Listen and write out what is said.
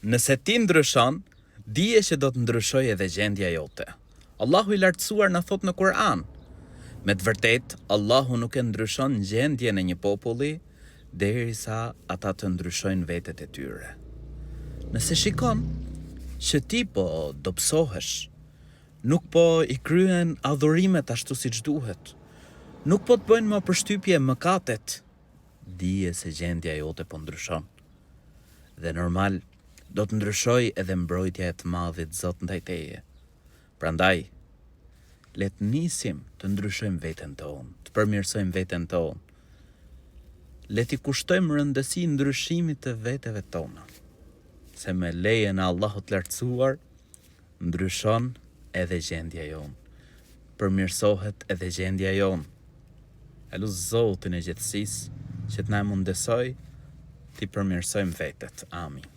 Nëse ti ndryshon, dije që do të ndryshoj edhe gjendja jote. Allahu i lartësuar na thot në Kur'an, me të vërtet, Allahu nuk e ndryshon gjendjen e një populli derisa ata të ndryshojnë vetet e tyre. Nëse shikon që ti po dobësohesh, nuk po i kryen adhurimet ashtu siç duhet, nuk po të bëjnë më përshtypje mëkatet, dije se gjendja jote po ndryshon. Dhe normal, do të ndryshoj edhe mbrojtja e të madhit Zot ndaj teje. Prandaj, le të nisim të ndryshojmë veten tonë, të përmirësojmë veten tonë. Le t'i kushtojmë rëndësi ndryshimit të veteve tona, se me lejen e Allahut lartësuar, ndryshon edhe gjendja jonë, përmirësohet edhe gjendja jonë. Elut Zotin e gjithësisë që të na mundësoj t'i përmirësojmë vetet. Amin.